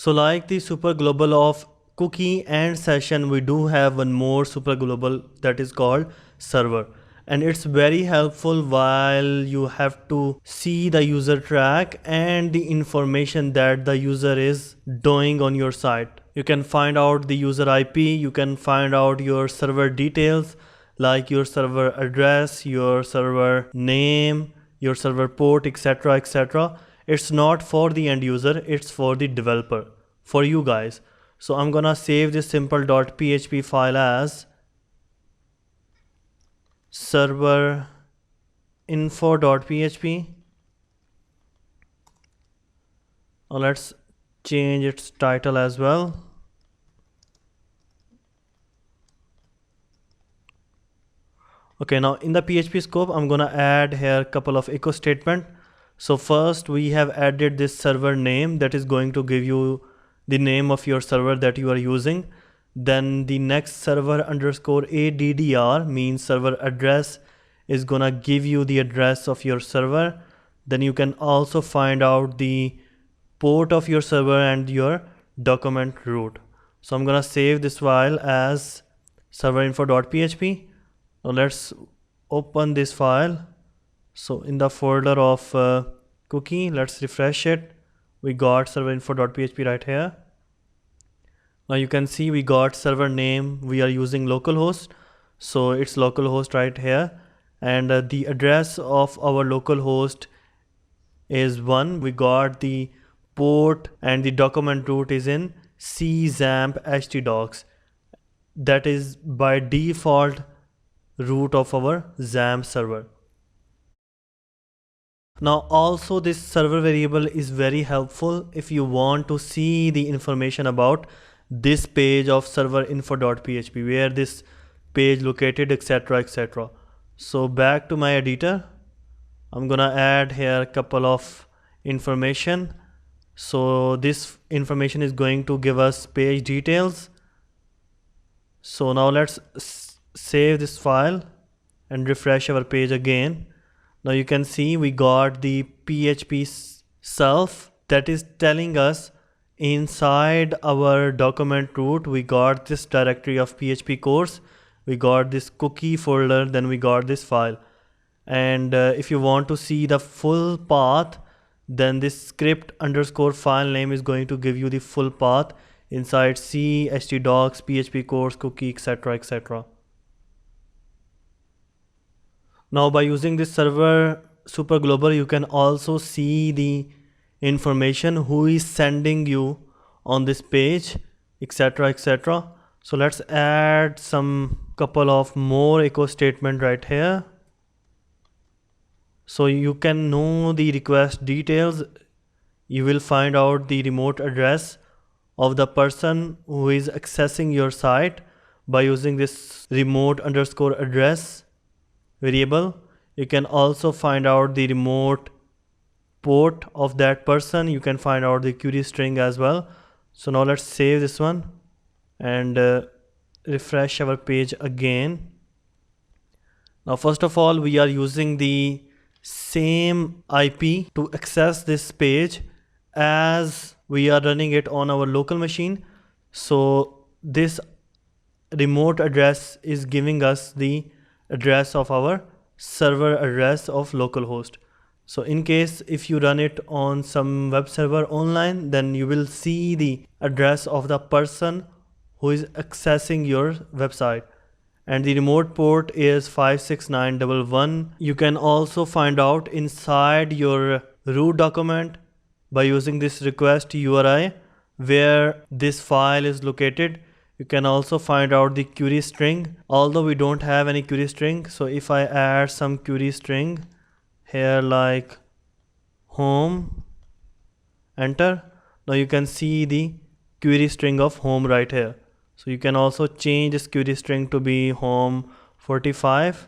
So like the super global of cookie and session, we do have one more super global that is called server, and it's very helpful while you have to see the user track and the information that the user is doing on your site. You can find out the user IP, you can find out your server details like your server address, your server name, your server port, etc, etc. It's not for the end user, it's for the developer, for you guys. So I'm gonna save this simple.php file as server info.php. Now let's change its title as well. Okay, now in the PHP scope, I'm gonna add here a couple of echo statement. So first we have added this server name that is going to give you the name of your server that you are using. Then the next server underscore addr means server address is gonna give you the address of your server. Then you can also find out the port of your server and your document root. So I'm gonna save this file as serverinfo.php. Now let's open this file. So in the folder of cookie, let's refresh it. We got serverinfo.php right here. Now you can see we got server name. We are using localhost, so it's localhost right here, and the address of our localhost is 1. We got the port and the document root is in czamp htdocs. That is by default root of our XAMPP server. Now also this server variable is very helpful if you want to see the information about this page of serverinfo.php, where this page located, etc, etc. So back to my editor, I'm gonna add here a couple of information. So this information is going to give us page details. So now let's save this file and refresh our page again. Now you can see we got the PHP self that is telling us inside our document root we got this directory of PHP course, we got this cookie folder, then we got this file. And if you want to see the full path, then this script underscore file name is going to give you the full path inside C, htdocs, PHP course, cookie, etc, etc. Now by using this server super global, you can also see the information who is sending you on this page, etc, etc. So let's add some couple of more echo statement right here. So you can know the request details. You will find out the remote address of the person who is accessing your site by using this remote underscore address variable. You can also find out the remote port of that person. You can find out the query string as well. So now let's save this one and refresh our page again. Now first of all, we are using the same IP to access this page as we are running it on our local machine. So this remote address is giving us the address of our server address of localhost. So in case if you run it on some web server online, then you will see the address of the person who is accessing your website, and the remote port is 56911. You can also find out inside your root document by using this request URI where this file is located. You can also find out the query string, although we don't have any query string. So if I add some query string here like home, enter, now you can see the query string of home right here. So you can also change this query string to be home 45.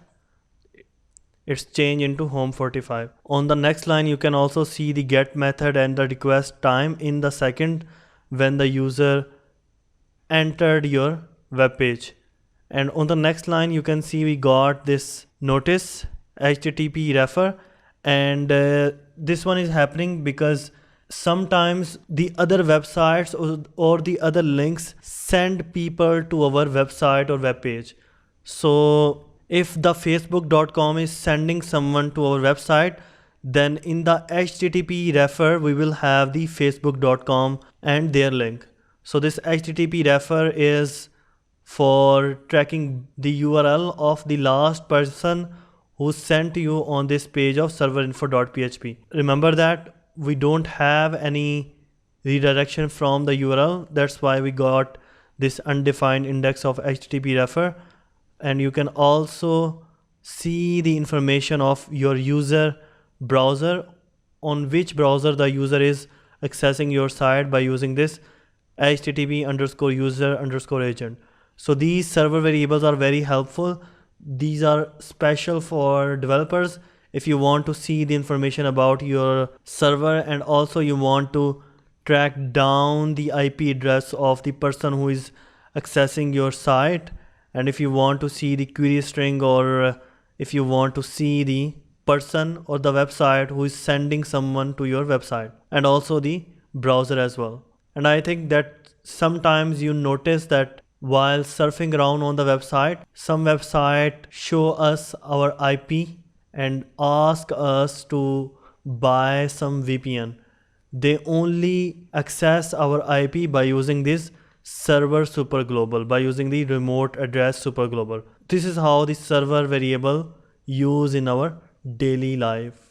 It's changed into home 45. On the next line, you can also see the get method and the request time in the second when the user entered your web page. And on the next line, you can see we got this notice HTTP refer, and this one is happening because sometimes the other websites or the other links send people to our website or web page. So if the facebook.com is sending someone to our website, then in the HTTP refer we will have the facebook.com and their link. So this HTTP refer is for tracking the URL of the last person who sent you on this page of serverinfo.php. Remember that we don't have any redirection from the URL. That's why we got this undefined index of HTTP refer. And you can also see the information of your user browser, on which browser the user is accessing your site by using this http_user_agent. So these server variables are very helpful. These are special for developers. If you want to see the information about your server and also you want to track down the IP address of the person who is accessing your site, and if you want to see the query string, or if you want to see the person or the website who is sending someone to your website, and also the browser as well. And I think that sometimes you notice that while surfing around on the website, some website show us our IP and ask us to buy some VPN. They only access our IP by using this server superglobal, by using the remote address superglobal. This is how the server variable use in our daily life.